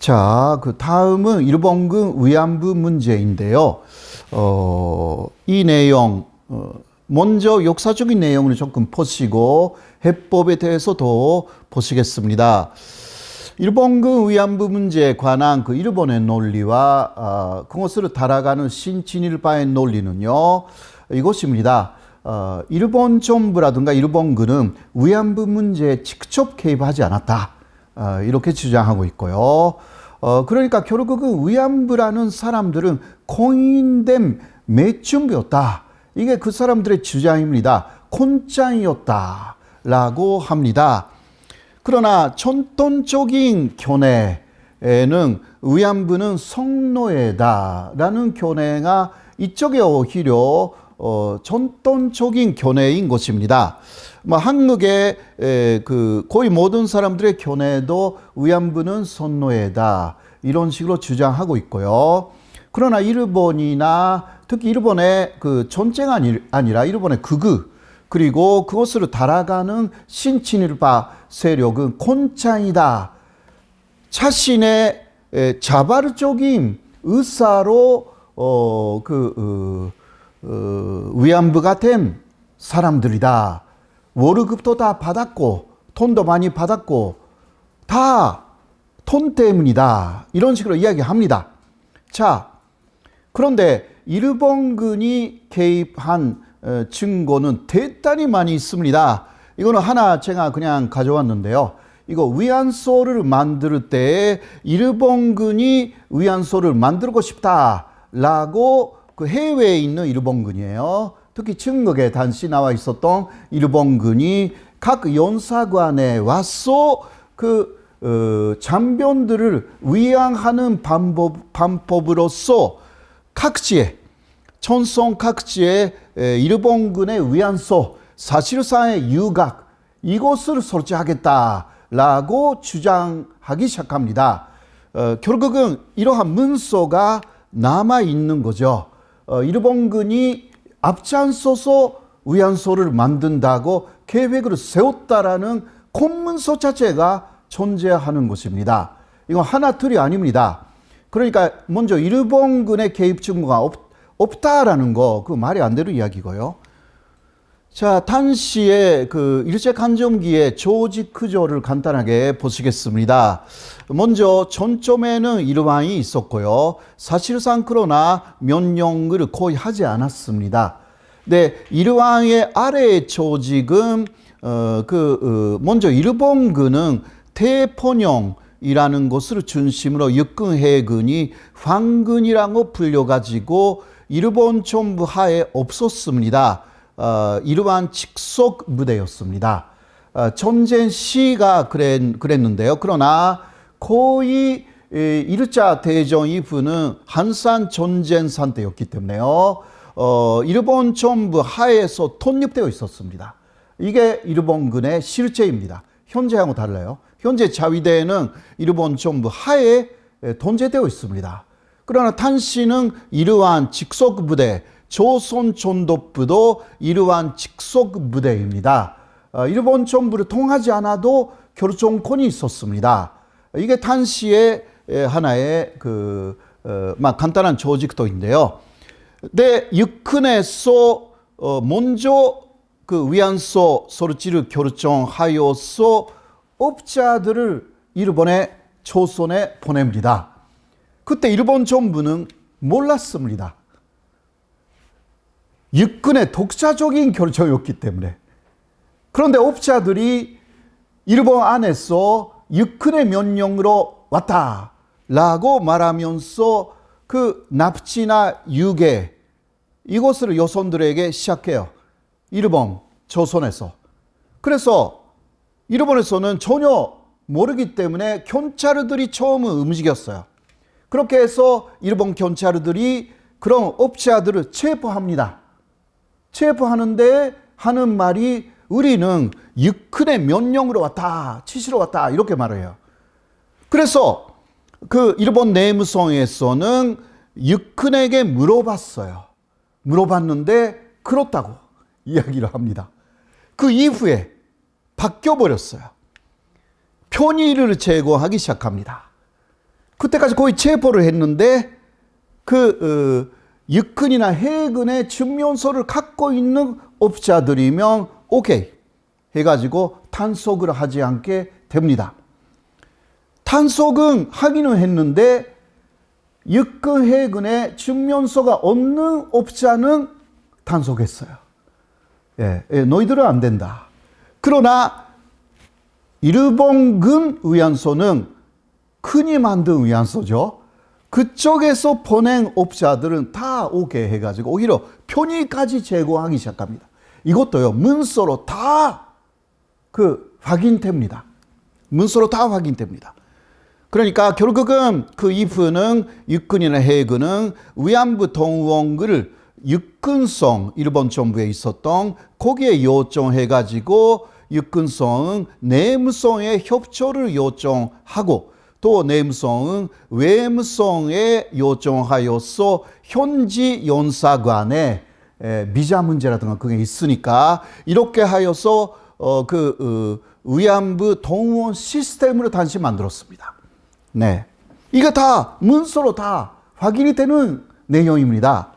자, 그 다음은 일본군 위안부 문제인데요. 이 내용, 먼저 역사적인 내용을 조금 보시고 해법에 대해서도 보시겠습니다. 일본군 위안부 문제에 관한 그 일본의 논리와 그것을 따라가는 신친일파의 논리는요, 이것입니다. 일본 정부라든가 일본군은 위안부 문제에 직접 개입하지 않았다. 이렇게 주장하고 있고요. 그러니까 결국은 위안부라는 사람들은 공인된 매춘부였다. 이게 그 사람들의 주장입니다. 콘짱이었다라고 합니다. 그러나 전통적인 견해에는 위안부는 성노예다라는 견해가 이쪽에 오히려 전통적인 견해인 것입니다. 한국의 거의 모든 사람들의 견해도 위안부는 성노예다 이런 식으로 주장하고 있고요. 그러나 일본이나 특히 일본의 그 전쟁이 아니라 일본의 극우 그리고 그것을 따라가는 신친일파 세력은 콘짱이다. 자신의 자발적인 의사로 위안부가 된 사람들이다. 월급도 다 받았고 돈도 많이 받았고 다 돈 때문이다. 이런 식으로 이야기합니다. 자, 그런데 일본군이 개입한 증거는 대단히 많이 있습니다. 이거는 하나 제가 그냥 가져왔는데요. 이거 위안소를 만들 때 일본군이 위안소를 만들고 싶다라고 그 해외에 있는 일본군이에요. 특히 중국에 당시 나와 있었던 일본군이 각 연사관에 와서 장병들을 위안하는 방법으로서 각지에 전선 각지에 일본군의 위안소 사실상의 유각 이것을 설치하겠다라고 주장하기 시작합니다. 결국은 이러한 문서가 남아 있는 거죠. 일본군이 앞장서서 위안소를 만든다고 계획을 세웠다라는 공문서 자체가 존재하는 것입니다. 이건 하나둘이 아닙니다. 그러니까 먼저 일본군의 개입 증거가 없다라는 거, 그 말이 안 되는 이야기고요. 자, 당시에 그 일제강점기의 조직 구조를 간단하게 보시겠습니다. 먼저 전점에는 일왕이 있었고요. 사실상 그러나 면령을 거의 하지 않았습니다. 네, 일왕의 아래의 조직은 먼저 일본군은 대포령이라는 것을 중심으로 육군해군이 황군이라고 불려가지고 일본 정부 하에 없었습니다. 이러한 직속 부대였습니다. 전쟁 시가 그랬는데요. 그러나 거의 1차 대전 이후는 한산 전쟁 상태였기 때문에요. 일본 정부 하에서 독립되어 있었습니다. 이게 일본군의 실제입니다. 현재하고 달라요. 현재 자위대는 일본 정부 하에 통제되어 있습니다. 그러나 당시는 이러한 직속 부대, 조선전독부도 이러한 직속 부대입니다. 일본 정부를 통하지 않아도 결정권이 있었습니다. 이게 당시의 하나의 간단한 조직도인데요. 네, 육군에서 먼저 그 위안소 설치를 결정하여서 업자들을 일본의 조선에 보냅니다. 그때 일본 정부는 몰랐습니다. 육군의 독자적인 결정이었기 때문에. 그런데 업자들이 일본 안에서 육군의 명령으로 왔다라고 말하면서 그 납치나 유괴 이것을 여성들에게 시작해요. 일본, 조선에서. 그래서 일본에서는 전혀 모르기 때문에 경찰들이 처음 움직였어요. 그렇게 해서 일본 경찰들이 그런 업자들을 체포합니다. 체포하는데 하는 말이 우리는 육군의 명령으로 왔다, 치시러 왔다 이렇게 말해요. 그래서 그 일본 내무성에서는 육군에게 물어봤어요. 물어봤는데 그렇다고 이야기를 합니다. 그 이후에 바뀌어버렸어요. 편의를 제거하기 시작합니다. 그때까지 거의 체포를 했는데 육근이나 해군의 증명서를 갖고 있는 업자들이면 오케이 해가지고 단속을 하지 않게 됩니다. 단속은 하기는 했는데 육군 해군의 증명서가 없는 업자는 단속했어요. 너희들은 안 된다. 그러나 일본군 위안소는 흔히 만든 위안소죠. 그쪽에서 보낸 업자들은 다 오게 해가지고 오히려 편의까지 제공하기 시작합니다. 이것도요, 문서로 다 확인됩니다. 문서로 다 확인됩니다. 그러니까 결국은 그 이후는 육군이나 해군은 위안부 동원을 육군성, 일본 정부에 있었던 거기에 요청해가지고 육군성은 내무성에 협조를 요청하고 또 내무성은 외무성에 요청하여서 현지 연사관에 비자 문제라든가 그게 있으니까 이렇게 하여서 위안부 동원 시스템을 다시 만들었습니다. 네, 이게 다 문서로 다 확인이 되는 내용입니다.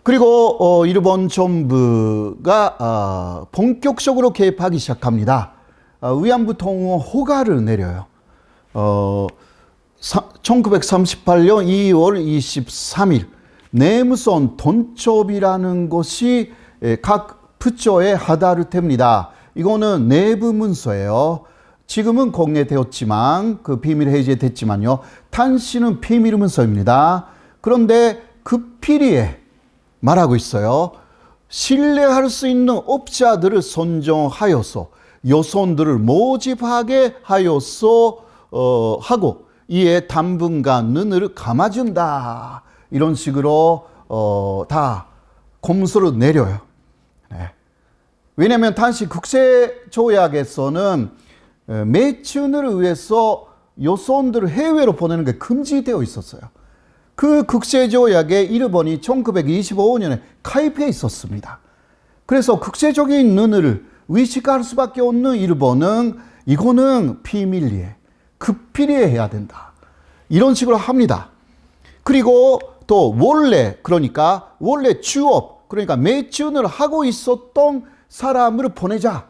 그리고 일본 정부가 본격적으로 개입하기 시작합니다. 위안부 동원 허가를 내려요. 1938년 2월 23일 내무성 돈첩이라는 것이 각 부처에 하달을 탭니다. 이거는 내부 문서예요. 지금은 공개되었지만 비밀 해제됐지만요. 당시는 비밀 문서입니다. 그런데 그 피리에 말하고 있어요. 신뢰할 수 있는 업자들을 선정하여서 여성들을 모집하게 하여서 하고 이에 당분간 눈을 감아준다. 이런 식으로 다 검수를 내려요. 네. 왜냐하면 당시 국제조약에서는 매춘을 위해서 여성들을 해외로 보내는 게 금지되어 있었어요. 그 국제조약에 일본이 1925년에 가입해 있었습니다. 그래서 국제적인 눈을 의식할 수밖에 없는 일본은 이거는 비밀리에, 급필리에 해야 된다. 이런 식으로 합니다. 그리고 또 원래 주업, 그러니까 매춘을 하고 있었던 사람을 보내자.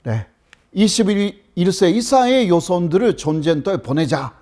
네. 21세 이상의 여성들을 전쟁터에 보내자.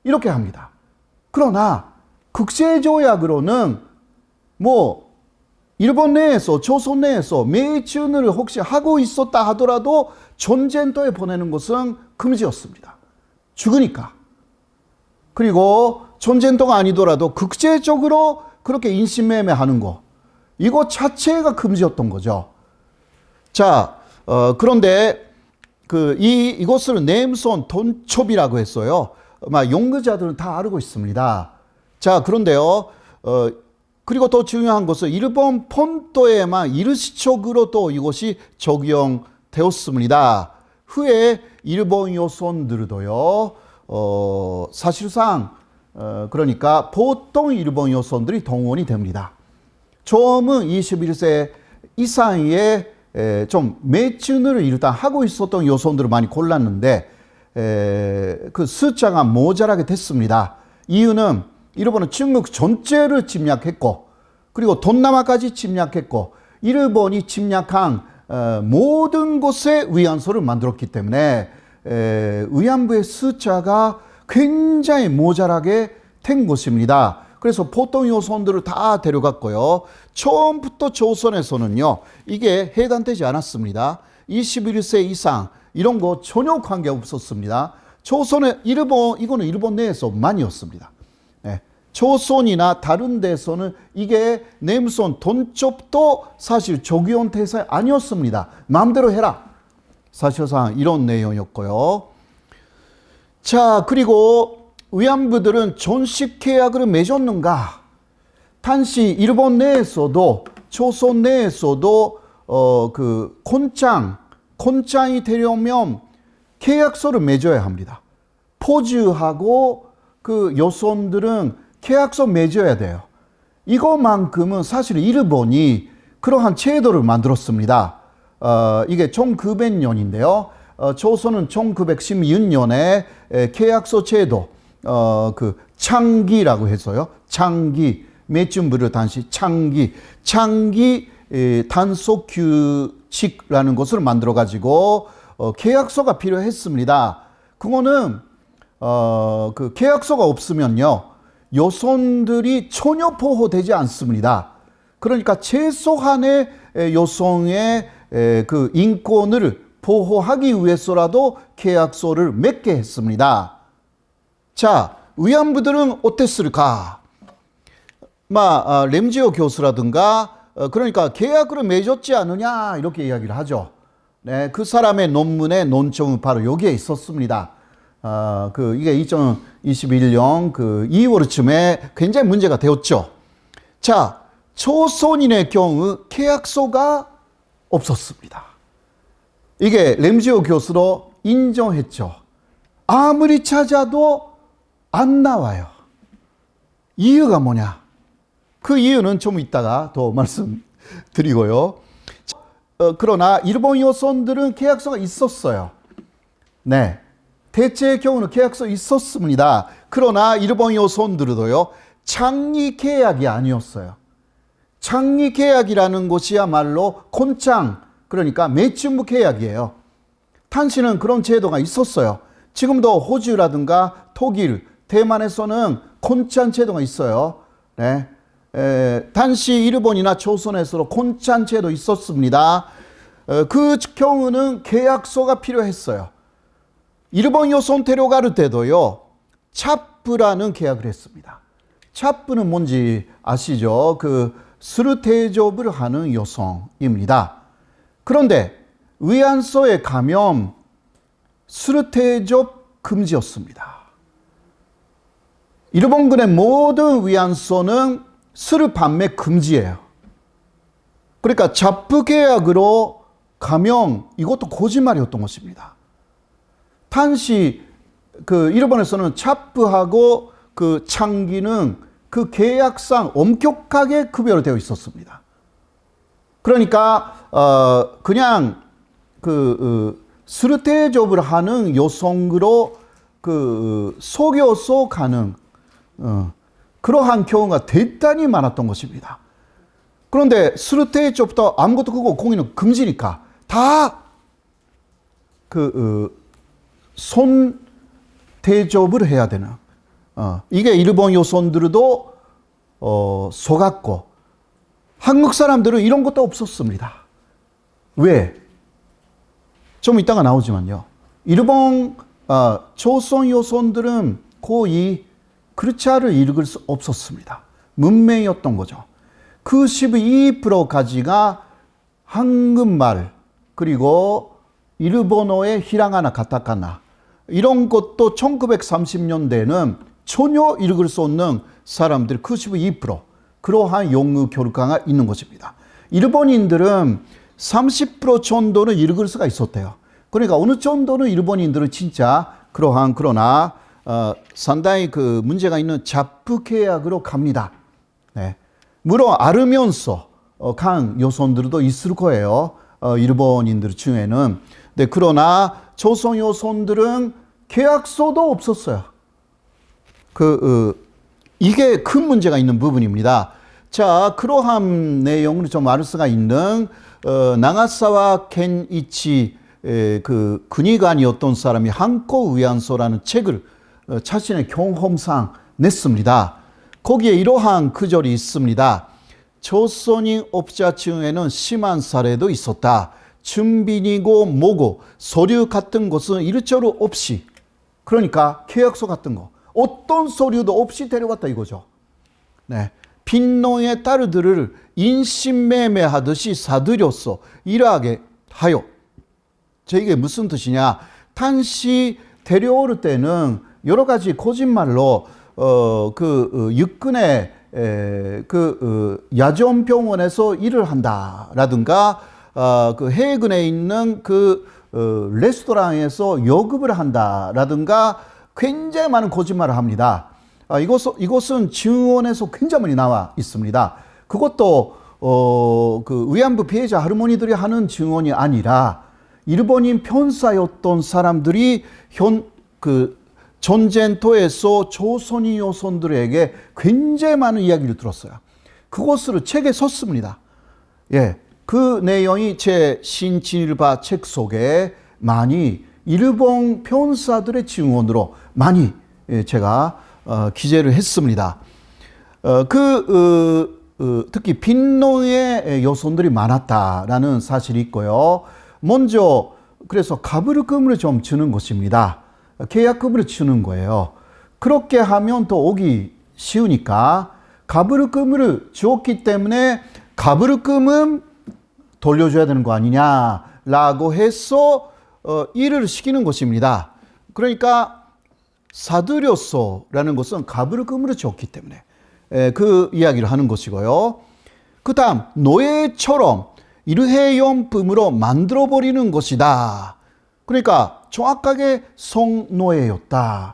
이렇게 합니다. 그러나 국제조약으로는 일본 내에서 조선 내에서 매춘을 혹시 하고 있었다 하더라도 전쟁터에 보내는 것은 금지였습니다. 죽으니까. 그리고 전쟁터가 아니더라도 국제적으로 그렇게 인신매매하는 거 이거 자체가 금지였던 거죠. 자, 그런데 이것을 내무성 돈첩이라고 했어요. 연구자들은 다 알고 있습니다. 자, 그런데요, 그리고 더 중요한 것은 일본 본토에만 일시적으로 또 이것이 적용되었습니다. 후에 일본 여성들도요, 사실상, 그러니까 보통 일본 여성들이 동원이 됩니다. 처음은 21세 이상의 좀 매춘을 일단 하고 있었던 여성들을 많이 골랐는데 그 숫자가 모자라게 됐습니다. 이유는 일본은 중국 전체를 침략했고 그리고 동남아까지 침략했고 일본이 침략한 모든 곳에 위안소를 만들었기 때문에 위안부의 숫자가 굉장히 모자라게 된 것입니다. 그래서 보통 여성들을 다 데려갔고요. 처음부터 조선에서는요, 이게 해당되지 않았습니다. 21세 이상 이런 거 전혀 관계 없었습니다. 조선의 이거는 일본 내에서만이었습니다. 네. 조선이나 다른 데서는 이게 내무성 돈첩도 사실 적용 대상 아니었습니다. 마음대로 해라. 사실상 이런 내용이었고요. 자, 그리고 위안부들은 전식 계약을 맺었는가? 당시 일본 내에서도 조선 내에서도 곤짱이 되려면 계약서를 맺어야 합니다. 포주하고 그 여성들은 계약서 맺어야 돼요. 이것만큼은 사실 일본이 그러한 제도를 만들었습니다. 이게 1900년인데요. 조선은 1916년에 계약서 제도, 그 창기라고 해서요. 창기, 매춘부를 단시 창기 단속 규칙이라는 것을 만들어 가지고 계약서가 필요했습니다. 그거는 그 계약서가 없으면요, 여성들이 전혀 보호되지 않습니다. 그러니까 최소한의 여성의 그 인권을 보호하기 위해서라도 계약서를 맺게 했습니다. 자, 위안부들은 어땠을까? 램지오 교수라든가 그러니까 계약을 맺었지 않느냐 이렇게 이야기를 하죠. 네, 그 사람의 논문의 논점은 바로 여기에 있었습니다. 이게 2021년 2월쯤에 굉장히 문제가 되었죠. 자, 조선인의 경우 계약서가 없었습니다. 이게 램지오 교수로 인정했죠. 아무리 찾아도 안 나와요. 이유가 뭐냐? 그 이유는 좀 이따가 더 말씀드리고요. 그러나 일본 여성들은 계약서가 있었어요. 네. 대체의 경우는 계약서 있었습니다. 그러나 일본 여성들도요, 장리 계약이 아니었어요. 장리 계약이라는 것이야말로 콘창, 그러니까 매춘부 계약이에요. 당시는 그런 제도가 있었어요. 지금도 호주라든가 독일, 대만에서는 콘창 제도가 있어요. 네. 당시 일본이나 조선에서도 콘창 제도 있었습니다. 그 경우는 계약서가 필요했어요. 일본 여성 데려갈 때도요, 차프라는 계약을 했습니다. 차프는 뭔지 아시죠? 수르테이접을 하는 여성입니다. 그런데 위안소에 가면 수르테이접 금지였습니다. 일본군의 모든 위안소는 수르 판매 금지예요. 그러니까 차프 계약으로 가면 이것도 거짓말이었던 것입니다. 당시 일본에서는 차프하고 창기는 그 계약상 엄격하게 구별되어 있었습니다. 그러니까 그냥 수르테이접을 하는 여성으로 속여서 가는 그러한 경우가 대단히 많았던 것입니다. 그런데 수르테이접부터 아무것도 그거 공인은 금지니까 다 손 대접을 해야 되는 이게 일본 여성들도 속았고 한국 사람들은 이런 것도 없었습니다. 왜? 좀 이따가 나오지만요. 일본 조선 여성들은 거의 글자를 읽을 수 없었습니다. 문맹이었던 거죠. 그 12%까지가 한국말 그리고 일본어의 히라가나, 가타카나 이런 것도 1930년대는 전혀 읽을 수 없는 사람들 92% 그러한 영어 교육과가 있는 것입니다. 일본인들은 30% 정도는 읽을 수가 있었대요. 그러니까 어느 정도는 일본인들은 진짜 그러나 상당히 문제가 있는 잡부 계약으로 갑니다. 네. 물론 알으면서 간 여성들도 있을 거예요. 일본인들 중에는. 네, 그러나 조선 여성들은 계약서도 없었어요. 이게 큰 문제가 있는 부분입니다. 자, 그러한 내용을 좀 알 수가 있는 나가사와 켄이치 군의관이었던 사람이 한코 위안소라는 책을 자신의 경험상 냈습니다. 거기에 이러한 구절이 있습니다. 조선인 업자 중에는 심한 사례도 있었다. 준빈이고 뭐고 서류 같은 것은 일조로 없이, 그러니까 계약서 같은 거 어떤 서류도 없이 데려왔다 이거죠. 네. 빈농의 딸들을 인신매매하듯이 사들였어 일하게 하여. 이게 무슨 뜻이냐? 당시 데려올 때는 여러 가지 거짓말로 육군의 야전병원에서 일을 한다라든가 해군에 있는 레스토랑에서 여급을 한다라든가 굉장히 많은 거짓말을 합니다. 이것은 증언에서 굉장히 많이 나와 있습니다. 그것도 위안부 피해자 할머니들이 하는 증언이 아니라 일본인 편사였던 사람들이 전쟁터에서 조선인 여성들에게 굉장히 많은 이야기를 들었어요. 그것을 책에 썼습니다. 예, 그 내용이 제 신진일파 책 속에 많이 일본 편사들의 증언으로 많이 제가 기재를 했습니다. 특히 빈노의 여성들이 많았다라는 사실이 있고요. 먼저 그래서 가불금을 좀 주는 것입니다. 계약금을 주는 거예요. 그렇게 하면 또 오기 쉬우니까 가불금을 주었기 때문에 가불금은 돌려줘야 되는 거 아니냐라고 해서 일을 시키는 것입니다. 그러니까 사들였소라는 것은 가불금을 줬기 때문에 그 이야기를 하는 것이고요. 그 다음 노예처럼 일회용품으로 만들어버리는 것이다. 그러니까 정확하게 성노예였다라고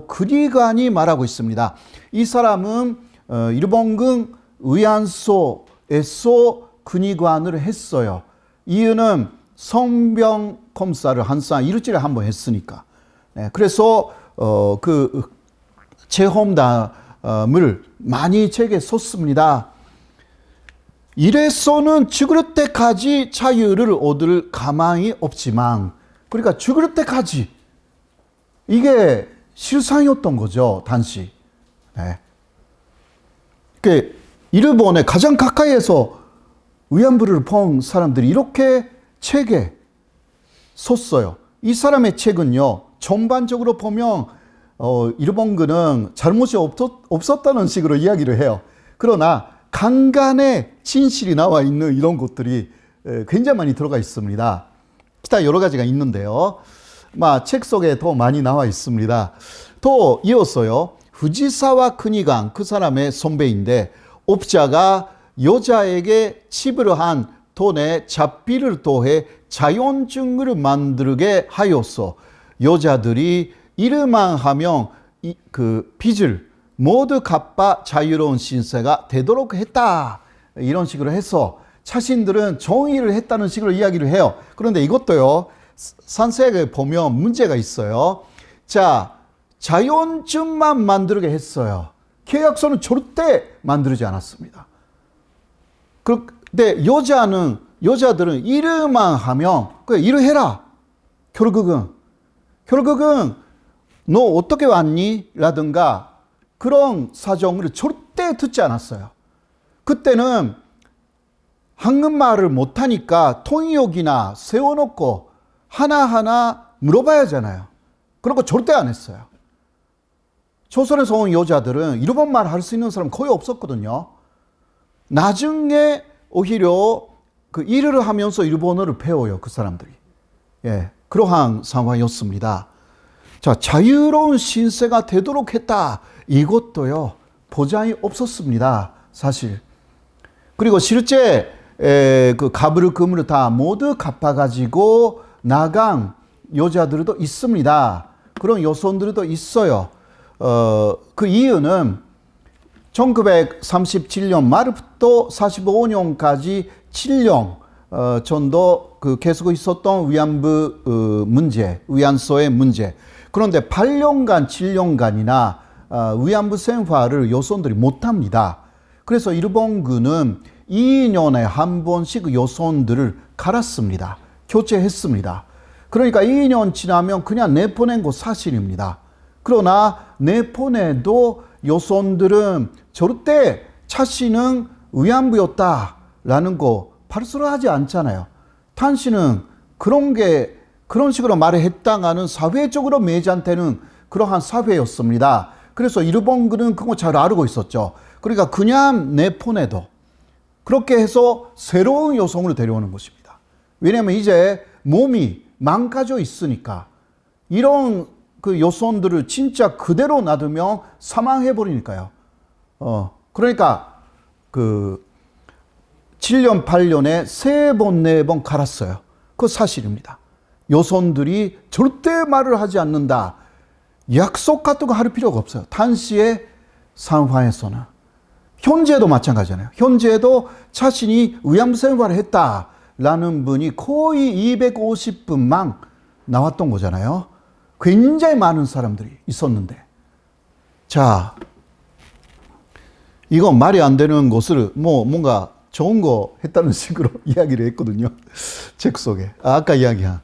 그리간이 말하고 있습니다. 이 사람은 일본군 의안소에서 군의관을 했어요. 이유는 성병 검사를 항상 일주일에 한 번 했으니까. 그래서 그 체험담을 많이 책에 썼습니다. 이래서는 죽을 때까지 자유를 얻을 가망이 없지만, 그러니까 죽을 때까지 이게 실상이었던 거죠, 당시. 네. 일본에 가장 가까이에서 위안부를 본 사람들이 이렇게 책에 썼어요. 이 사람의 책은요, 전반적으로 보면 일본군은 잘못이 없었다는 식으로 이야기를 해요. 그러나 강간의 진실이 나와 있는 이런 것들이 굉장히 많이 들어가 있습니다. 기타 여러 가지가 있는데요. 책 속에 더 많이 나와 있습니다. 또 이어서요, 후지사와 큰이강, 그 사람의 선배인데, 업자가 여자에게 지불한 돈에 잡비를 더해 자연증을 만들게 하여서 여자들이 이르만 하면 그 빚을 모두 갚아 자유로운 신세가 되도록 했다. 이런 식으로 해서 자신들은 정의를 했다는 식으로 이야기를 해요. 그런데 이것도요, 산세에 보면 문제가 있어요. 자, 자연증만 만들게 했어요. 계약서는 절대 만들지 않았습니다. 그런데 여자들은 이르만 하면 그래, 이르 해라. 결국은 너 어떻게 왔니? 라든가 그런 사정을 절대 듣지 않았어요. 그때는 한국말을 못하니까 통역이나 세워놓고 하나하나 물어봐야 하잖아요. 그런 거 절대 안 했어요. 조선에서 온 여자들은 일본말 할 수 있는 사람 거의 없었거든요. 나중에 오히려 그 일을 하면서 일본어를 배워요, 그 사람들이. 예, 그러한 상황이었습니다. 자, 자유로운 신세가 되도록 했다. 이것도요, 보장이 없었습니다, 사실. 그리고 실제 그 가불금을 다 모두 갚아가지고 나간 여자들도 있습니다. 그런 여성들도 있어요. 그 이유는 1937년 말부터 45년까지 7년 정도 계속 있었던 위안부 문제, 위안소의 문제. 그런데 8년간, 7년간이나 위안부 생활을 여성들이 못합니다. 그래서 일본군은 2년에 한 번씩 여성들을 갈았습니다. 교체했습니다. 그러니까 2년 지나면 그냥 내보낸 거 사실입니다. 그러나 내보내도 여성들은 절대 자신은 위안부였다라는 거 발설하지 않잖아요. 당신은 그런 식으로 말을 했다가는 사회적으로 매장되는 그러한 사회였습니다. 그래서 일본군은 그거 잘 알고 있었죠. 그러니까 그냥 내보내도 그렇게 해서 새로운 여성을 데려오는 것입니다. 왜냐하면 이제 몸이 망가져 있으니까 이런 그 여성들을 진짜 그대로 놔두면 사망해버리니까요. 그러니까 그 7년, 8년에 3번, 4번 갈았어요. 그거 사실입니다. 여성들이 절대 말을 하지 않는다. 약속 같은 거 할 필요가 없어요. 당시의 상황에서는. 현재도 마찬가지잖아요. 현재도 자신이 위안부 생활을 했다. 라는 분이 거의 250분만 나왔던 거잖아요. 굉장히 많은 사람들이 있었는데. 자, 이건 말이 안 되는 것을 뭔가 좋은 거 했다는 식으로 이야기를 했거든요. 책 속에. 아까 이야기한.